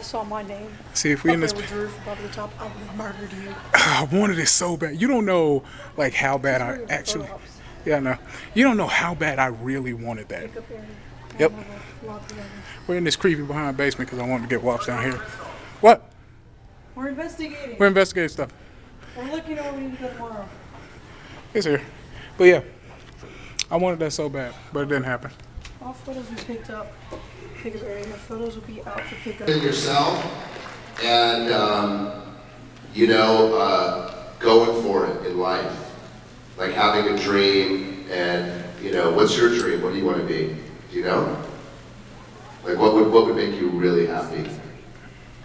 I saw my name. See, if we in this, With Drew above the top, I would have murdered you. I wanted it so bad. You don't know, like, how bad I actually. Yeah, no. You don't know how bad I really wanted that. Yep. We're in this creepy behind basement because I wanted to get wops down here. What? We're investigating. We're investigating stuff. We're looking over we need to go tomorrow. It's here. But yeah, I wanted that so bad, but it didn't happen. All photos we picked up, pickup area. The photos will be out for pickup. Yourself and, going for it in life. Like having a dream and, what's your dream? What do you want to be? Do you know? Like what would make you really happy?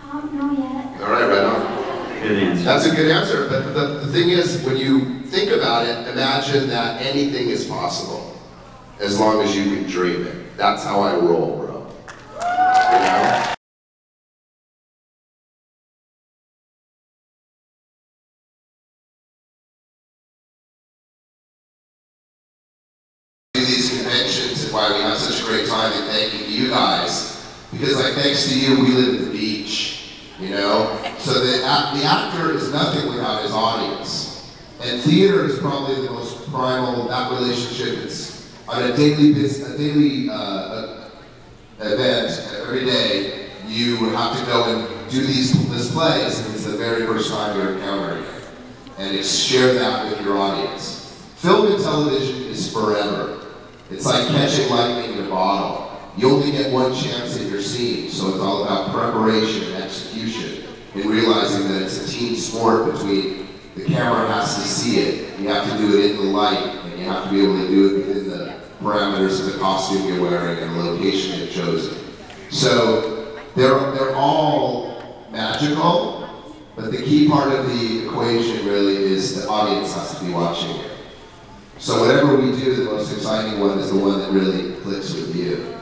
Not yet. All right, right on. Good answer. That's a good answer, but the thing is, when you think about it, imagine that anything is possible as long as you can dream it. That's how I roll, bro. You know? These conventions and why we have such a great time, and thanking you guys, because like thanks to you, we live at the beach, So the actor is nothing without his audience, and theater is probably the most primal. That relationship is on a daily event every day. You have to go and do this plays, and it's the very first time you're encountering it, and share that with your audience. Film and television is forever. It's like catching lightning in a bottle. You only get one chance at your scene, so it's all about preparation and execution, and realizing that it's a team sport between the camera has to see it, you have to do it in the light, and you have to be able to do it within the parameters of the costume you're wearing and the location you've chosen. So they're all magical, but the key part of the equation really is the audience has to be watching it. So whatever we do, the most exciting one is the one that really clicks with you.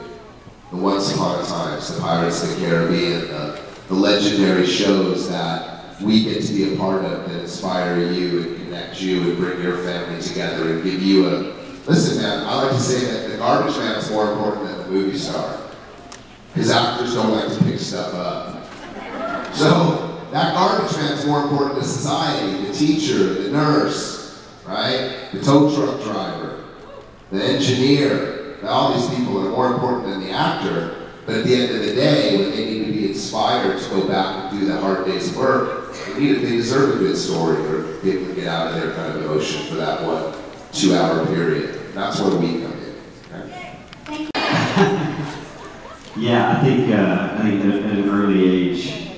The Once Upon a Times, the Pirates of the Caribbean, the legendary shows that we get to be a part of that inspire you and connect you and bring your family together and give you a... Listen, man, I like to say that the garbage man is more important than the movie star. Because actors don't like to pick stuff up. So that garbage man is more important to society, the teacher, the nurse, right? The tow truck driver, the engineer. All these people are more important than the actor, but at the end of the day, when they need to be inspired to go back and do that hard day's work, they deserve a good story or be able to get out of their kind of emotion for that 1-2 hour period. That's where we come in. Okay? Yeah, I think at an early age,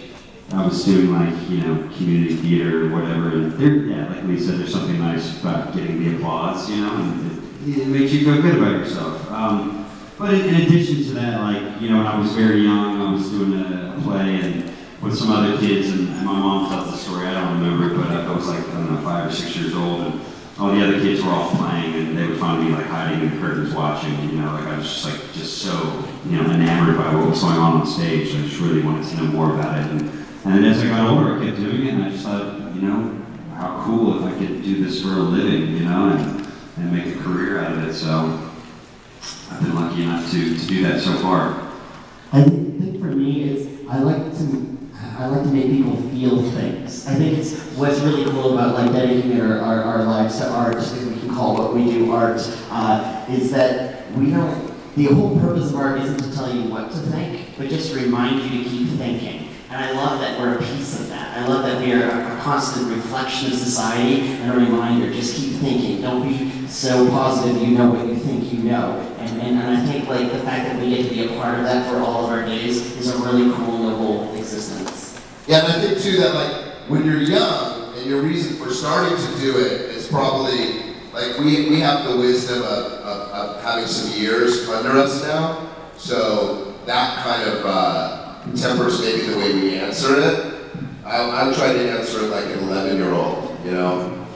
I was doing community theater or whatever, and like Lee said, there's something nice about getting the applause, and it makes you feel good about yourself. But in addition to that, when I was very young, I was doing a play and with some other kids, and my mom tells the story, I don't remember it, but I was 5 or 6 years old, and all the other kids were all playing, and they would find me hiding in the curtains watching, I was just so, enamored by what was going on stage. I just really wanted to know more about it, and then as I got older, I kept doing it, and I just thought, how cool if I could do this for a living, and make a career out of it. So I've been lucky enough to do that so far. I think for me is I like to make people feel things. I think it's what's really cool about dedicating our lives to art, if we can call what we do art, is that we don't. The whole purpose of art isn't to tell you what to think, but just to remind you to keep thinking. And I love that we're a piece of that. I love that we are a constant reflection of society and a reminder, just keep thinking. Don't be so positive you know what you think you know. And I think the fact that we get to be a part of that for all of our days is a really cool, noble existence. Yeah, and I think too that when you're young and your reason for starting to do it is probably, we have the wisdom of having some years under us now. So that kind of tempers maybe the way we answer it. I'm trying to answer it like an 11-year-old,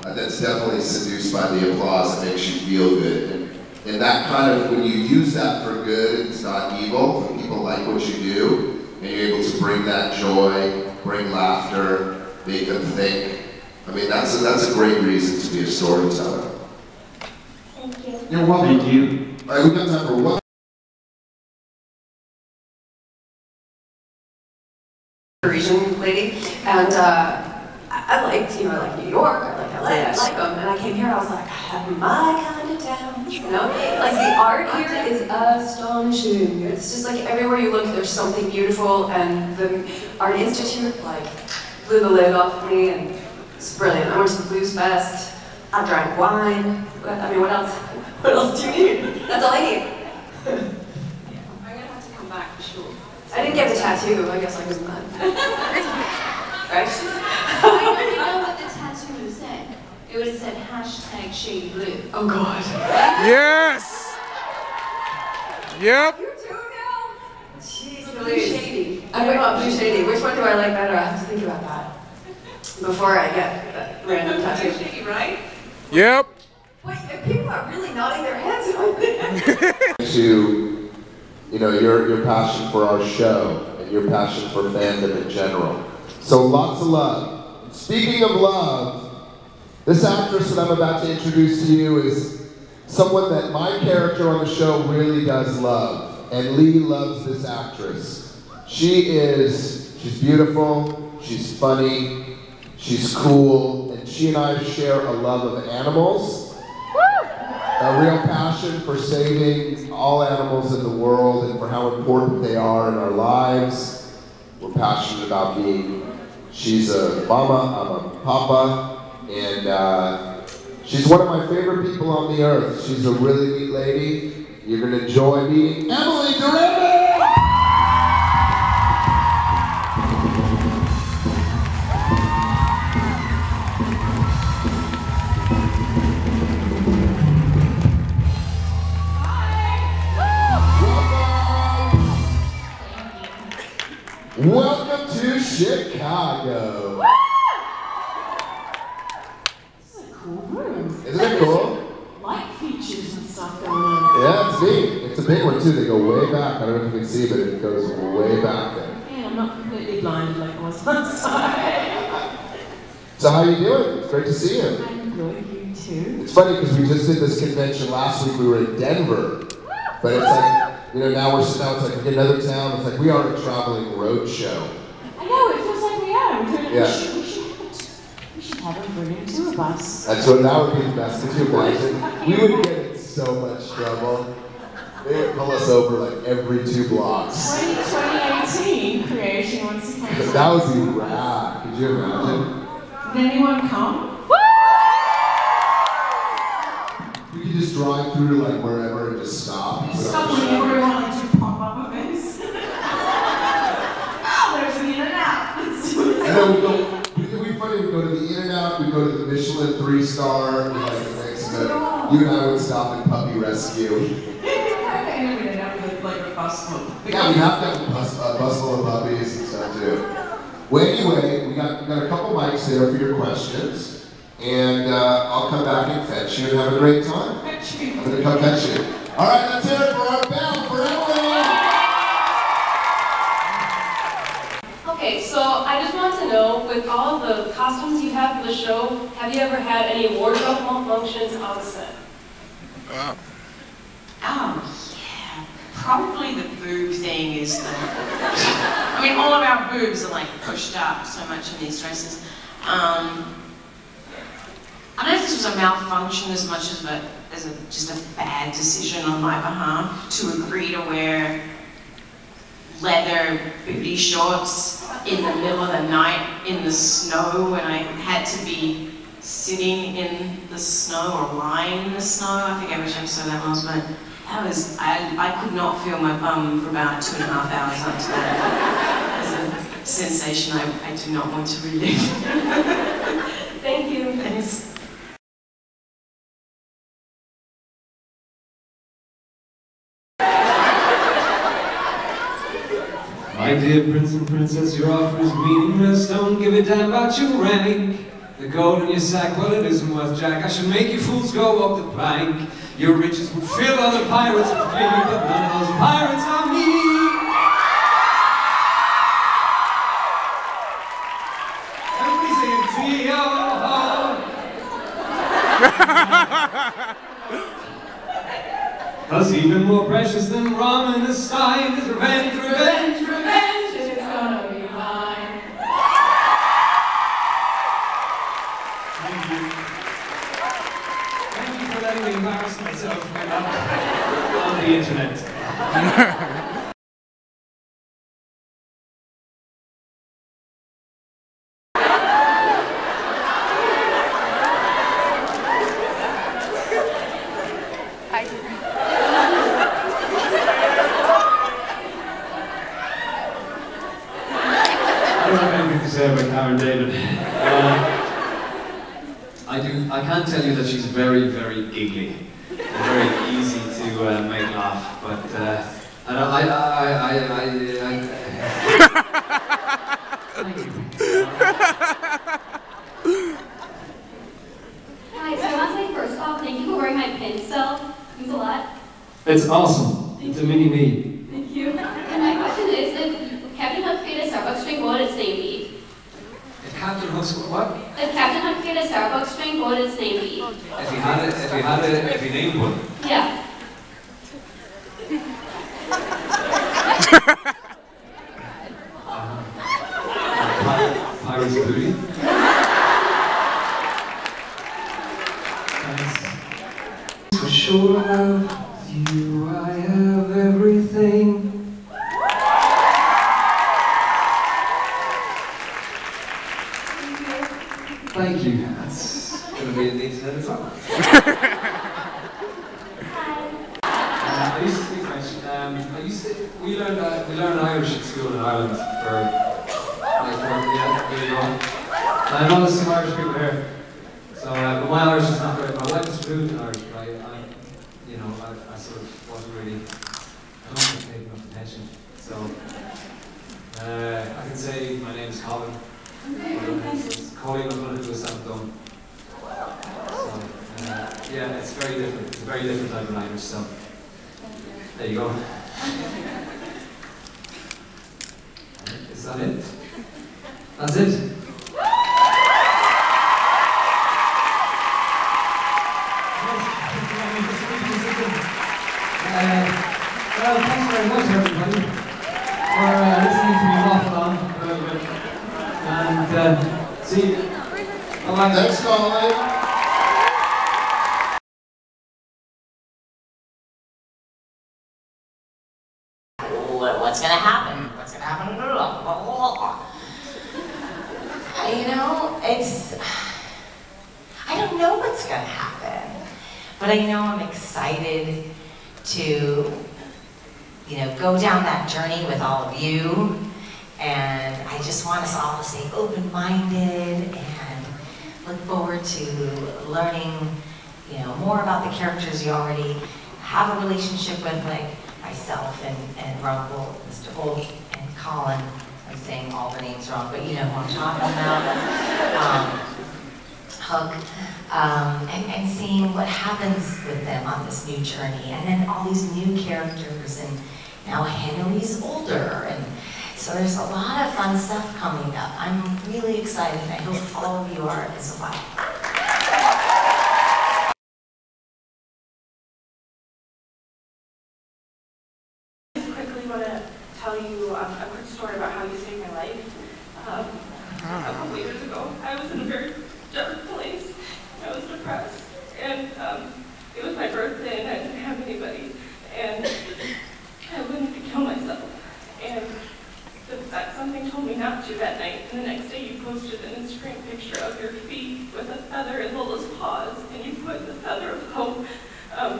That's definitely seduced by the applause that makes you feel good. And that kind of, when you use that for good, it's not evil, when people like what you do, and you're able to bring that joy, bring laughter, make them think. That's a great reason to be a storyteller. Thank you. You're welcome. Thank you. All right, we've got time for one. Parisian lady, and I liked, I like New York, I like LA, I like them, and I came here, I was like, I have my kind of town, you know? Like, the art here is astonishing. It's just like everywhere you look, there's something beautiful, and the Art Institute, like, blew the lid off of me, and it's brilliant. I went to the Blues Fest, I drank wine, I mean, what else? What else do you need? That's all I need. I'm gonna have to come back for sure. I didn't get the tattoo, I guess I was mad. Right? I know what the tattoo would have said. It would have said hashtag shady blue. Oh God. Yes! Yep. You too now? Jeez, blue shady. I'm going about blue shady. Which one do I like better? I have to think about that before I get that random tattoo. Shady, right? Yep. Wait, people are really nodding their heads on this. To, your passion for our show and your passion for fandom in general. So lots of love. Speaking of love, this actress that I'm about to introduce to you is someone that my character on the show really does love. And Lee loves this actress. She's beautiful, she's funny, she's cool, and she and I share a love of animals. A real passion for saving all animals in the world and for how important they are in our lives. We're passionate about she's a mama, I'm a papa, and she's one of my favorite people on the earth. She's a really neat lady. You're gonna enjoy meeting Emily Durante! Welcome to Chicago. This is a cool room. Isn't it cool? Light features and stuff going on. Yeah, it's neat. It's a big one too. They go way back. I don't know if you can see, but it goes way back there. Yeah, I'm not completely blind like I was last time. So how you doing? It's great to see you. I'm good, you too. It's funny because we just did this convention last week. We were in Denver, but it's like, now it's like another town. It's like we are a traveling road show. I know, it feels like we are. We're doing Yeah. we should have a brilliant tour bus. That would be the best. Could you imagine? We would get in so much trouble. They would pull us over like every 2 blocks. 2018 creation once again. That would be rad. Could you imagine? Did anyone come? We could just drive through like wherever and just stop. And put up a Someone show. everyone like to pop up events. Oh, there's an in and out. Let's do it. And then it'd be funny, we go to the In-N-Out, we go to the Michelin 3-star, we like the next bit. You and I would stop at Puppy Rescue. Like a bus full. Yeah, we have to have a bus full of puppies and stuff too. Well, anyway, we got a couple mics there for your questions, and I'll come back and fetch you and have a great time. I'm gonna come fetch you. All right, let's hear it for our bell for Emily. Okay, so I just want to know, with all the costumes you have for the show, have you ever had any wardrobe malfunctions on set? Oh, yeah. Probably the boob thing is the... I mean, all of our boobs are like pushed up so much in these dresses. I don't know if this was a malfunction as much as just a bad decision on my behalf to agree to wear leather booty shorts in the middle of the night in the snow when I had to be sitting in the snow or lying in the snow. I forget which episode that was, but that was, I could not feel my bum for about 2.5 hours up to that. It was a sensation I do not want to relive. Thank you. Thanks. My dear prince and princess, your offer is meaningless. Don't give a damn about your rank. The gold in your sack, well, it isn't worth jack. I should make you fools go up the plank. Your riches would fill other pirates with pity, but none of those pirates are me. Everybody singing T-O-O. 'Cause even more precious than rum in the stein is revenge, revenge, revenge. It's gonna be mine. on the internet. I don't have anything to say about Karen David. I can tell you that she's very, very giggly and very easy to make laugh. But and thank you. Hi, so I want to say first off, thank you for wearing my pin still. It means a lot. It's awesome. It's a mini me. Thank you. And my question is, if Captain Hook paid a Starbucks drink, what would its name be? If Captain Hook's what? If Captain Hook paid a Starbucks drink, what would its name be? If he named one. Yeah. Pirate's Booty. For sure with you I have everything. Thank you. That's going to be a neat set of song. I used to speak French. We learned Irish at school in Ireland there you go. I know there's some Irish people here. So, but my Irish is not great. My wife is fluent in Irish, but I sort of wasn't really, I don't think I paid enough attention. So, I can say my name is Colin. Colin was one who was Southdom. So, yeah, it's very different. It's a very different type of language, so there you go. Is that it? That's it. Well, thanks very much, everybody, for listening to me waffle on a little bit. And see you. Bye-bye. Thanks, Colin. What's gonna happen? What's gonna happen? You know, I don't know what's gonna happen, but I know I'm excited to, go down that journey with all of you, and I just want us all to stay open-minded and look forward to learning, more about the characters you already have a relationship with, like myself and Runkle, Mr. Holt, and Colin. I'm saying all the names wrong, but you know who I'm talking about. Hook, and seeing what happens with them on this new journey, and then all these new characters, and now Henry's older, and so there's a lot of fun stuff coming up. I'm really excited, and I hope all of you are as well. Want to tell you a quick story about how you saved my life. A couple years ago, I was in a very dark place. I was depressed, and it was my birthday, and I didn't have anybody, and I wanted to kill myself. And that something told me not to that night. And the next day, you posted an Instagram picture of your feet with a feather in Lola's paws, and you put the feather of hope.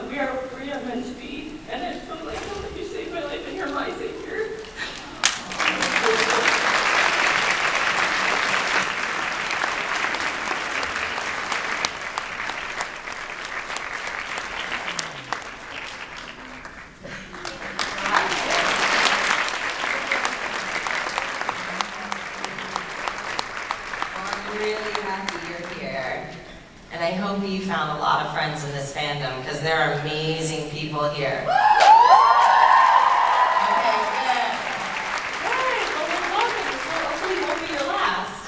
We are meant to be, and I just want to know that you saved my life and you're my savior. I'm really happy you're here. And I hope you found a lot of friends in this fandom, because there are amazing people here. Okay, good. Good, well then welcome, so hopefully won't be your last.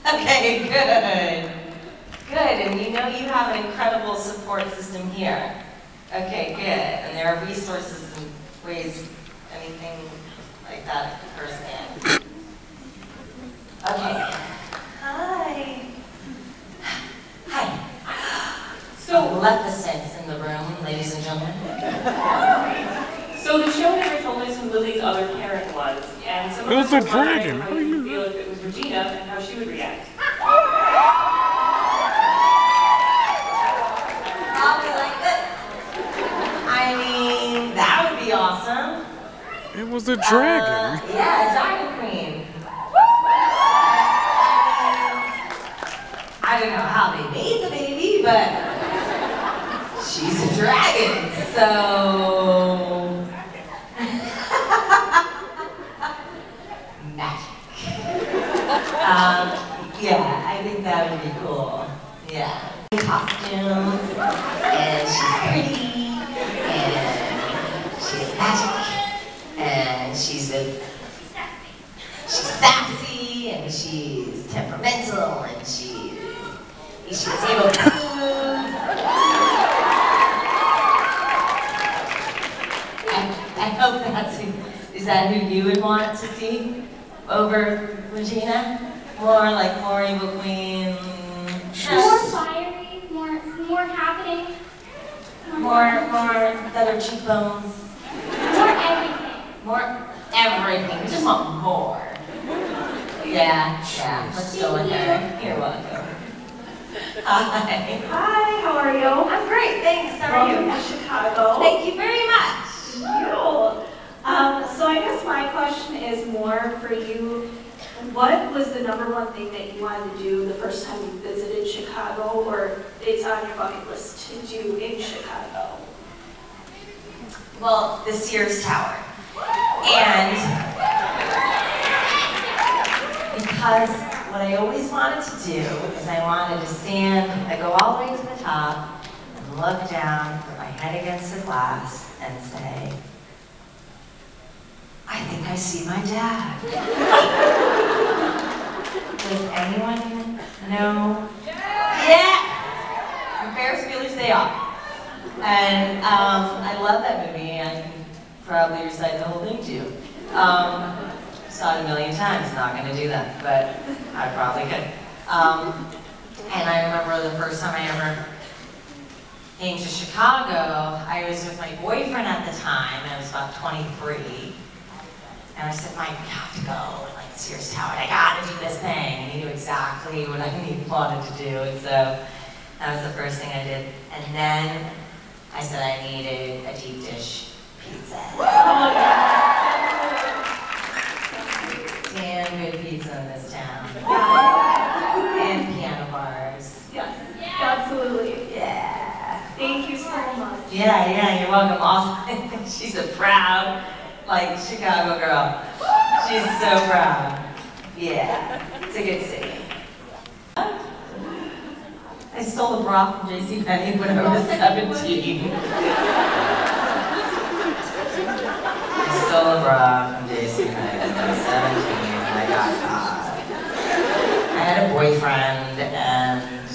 Okay, good. Good, and you have an incredible support system here. Okay, good, and there are resources and ways, anything like that firsthand. Okay. Hi. Hi. So, Maleficent's in the room, ladies and gentlemen. Lizzie's other parent was. And some It was of us a were wondering dragon. how you would feel if it was Regina and how she would react. Probably like this. I mean, that would be awesome. It was a dragon. Yeah, a dragon queen. I don't know how they made the baby, but she's a dragon, so... Magic. Yeah, I think that would be cool. Yeah. Costumes, and she's pretty, and she's magic, and she's sassy, and she's temperamental, and she's able to I hope is that who you would want to see over Regina? More evil queen? More fiery, more happening. More better cheekbones? More everything. More everything. We just want more. Yeah, let's go with her. You're welcome. Hi. Hi, how are you? I'm great, thanks. How are you? Welcome to Chicago. Thank you very much. So I guess my question is more for you. What was the #1 thing that you wanted to do the first time you visited Chicago, or it's on your bucket list to do in Chicago? Well, the Sears Tower. And because what I always wanted to do is I wanted to go all the way to the top and look down, put my head against the glass, and say, I think I see my dad. Does anyone know? Yeah! From Ferris Bueller's Day Off. And I love that movie. I can probably recite the whole thing to you. Saw it a million times, not gonna do that, but I probably could. And I remember the first time I ever came to Chicago, I was with my boyfriend at the time, I was about 23. And I said, Mike, we have to go, like Sears Tower, I gotta do this thing. And he knew exactly what I wanted to do, and so that was the first thing I did. And then I said I needed a deep dish pizza. Damn good pizza in this town. And piano bars. Yes, absolutely. Yeah. Thank you so much. Yeah, you're welcome. Also, she's a proud, Chicago girl. She's so proud. Yeah, it's a good city. I stole a bra from JCPenney when I was 17. I stole a bra from JCPenney when I was 17 and I got caught. I had a boyfriend and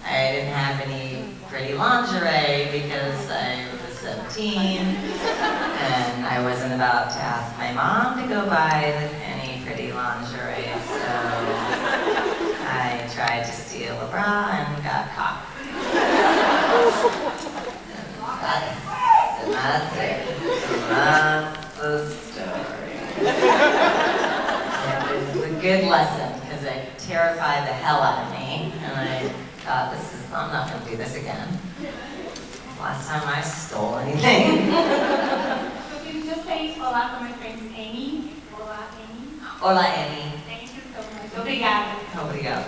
I didn't have any pretty lingerie because I was 17 and I wasn't about to ask my mom to go buy any pretty lingerie, so I tried to steal a bra and got caught. And that's it. That's the story. It was a good lesson because it terrified the hell out of me, and I thought, I'm not going to do this again. Last time I stole anything. So can you just say hola for my friend Amy? Hola, Amy. Hola, Amy. Thank you so much. Obrigada. Obrigado.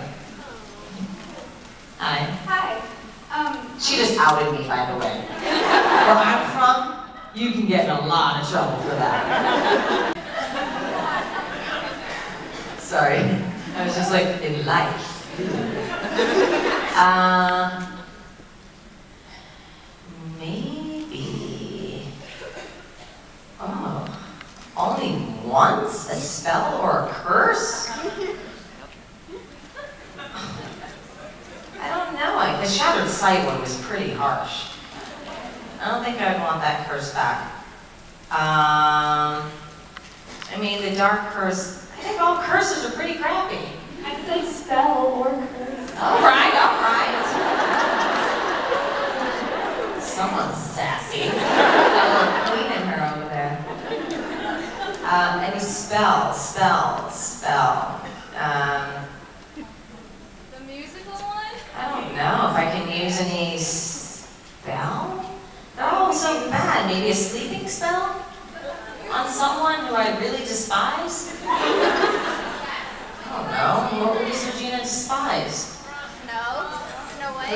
Hi. Hi. She just outed me, by the way. Where I'm from, you can get in a lot of trouble for that. Sorry. I was just like, in life. Maybe. Oh. Only once? A spell or a curse? I don't know. The Shattered Sight one was pretty harsh. I don't think I'd want that curse back. I mean, the Dark Curse, I think all curses are pretty crappy. I said spell or curse. All right. Someone's sassy. Got a little queen in her over there. spell. The musical one? I don't know if I can use any spell. They're all so bad. Maybe a sleeping spell on someone who I really despise? I don't know. What would Miss Regina despise? No. No way.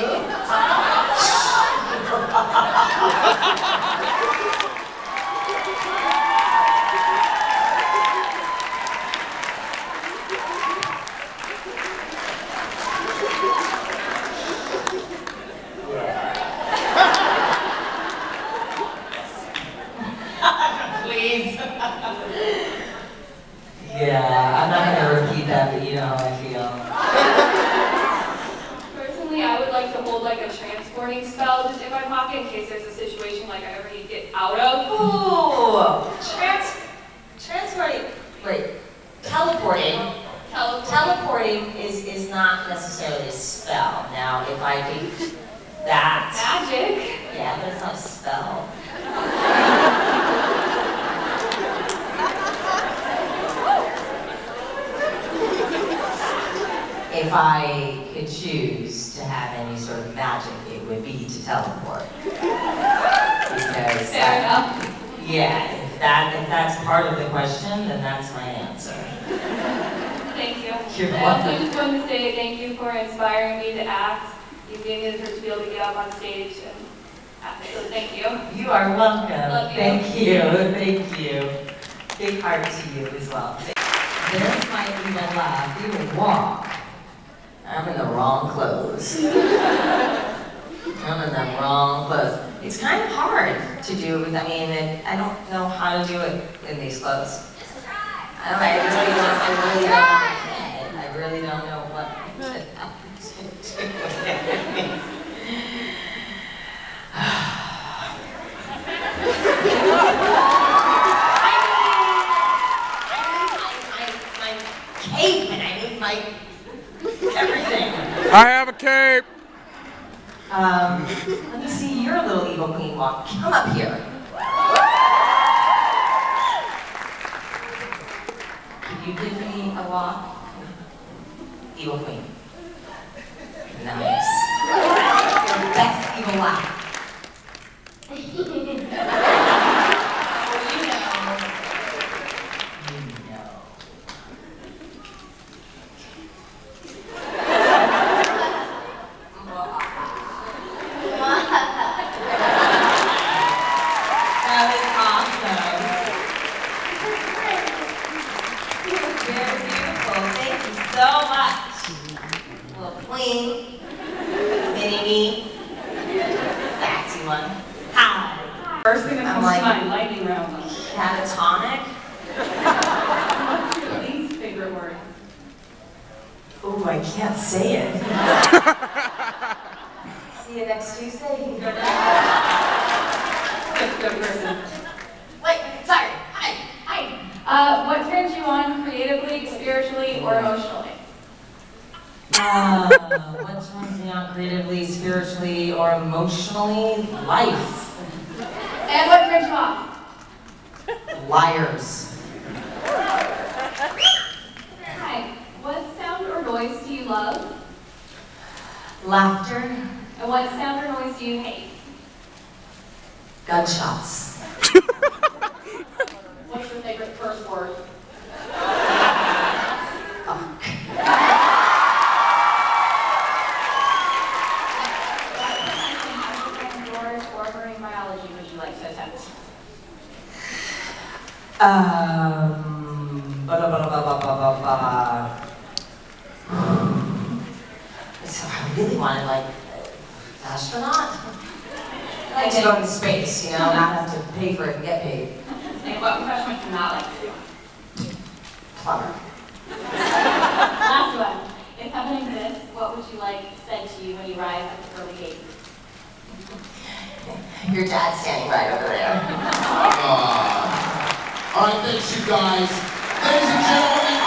Please. Yeah, I'm not gonna repeat that, but you know how I feel. Personally, I would like to hold like a transporting spell just in my pocket in case there's a situation like I ever need to get out of. Ooh, transporting. Wait, teleporting. Teleporting is not necessarily a spell. Now, if I do that, Magic. yeah, but it's not a spell. If I could choose to have any sort of magic, it would be to teleport. Because Fair enough. yeah, if that's part of the question, then that's my answer. Thank you. You're I also welcome. just wanted to say thank you for inspiring me to act. You gave me the courage to be able to get up on stage and act. So thank you. You are welcome. Love you. Thank you. Big heart to you as well. There's my even laugh, even walk. I'm in the wrong clothes. It's kind of hard to do. I mean, I don't know how to do it in these clothes. I really don't know what to do. Cape and I need my everything. I have a cape. Let me see your little evil queen walk. Come up here. Can you give me a walk? Evil queen. Nice. Your best evil laugh. First thing that I'm comes like, to mind, lightning round. Catatonic? What's your least favorite word? Ooh, I can't say it. See you next Tuesday. You can go down. Good person. Wait, sorry. Hi. What turns you on creatively, spiritually, or emotionally? What turns me on creatively, spiritually, or emotionally? Life. And what turns you off? Liars. Hi. What sound or noise do you love? Laughter. And what sound or noise do you hate? Gunshots. What's your favorite curse word? So I really wanted, like, astronaut. I like to go into space, you know, not have to pay for it and get paid. And what profession would you not like to do? Plumber. Last one. If heaven exists, what would you like said to you when you arrive at the pearly gates? Your dad's standing right over there. All right, thanks you guys. Ladies and gentlemen,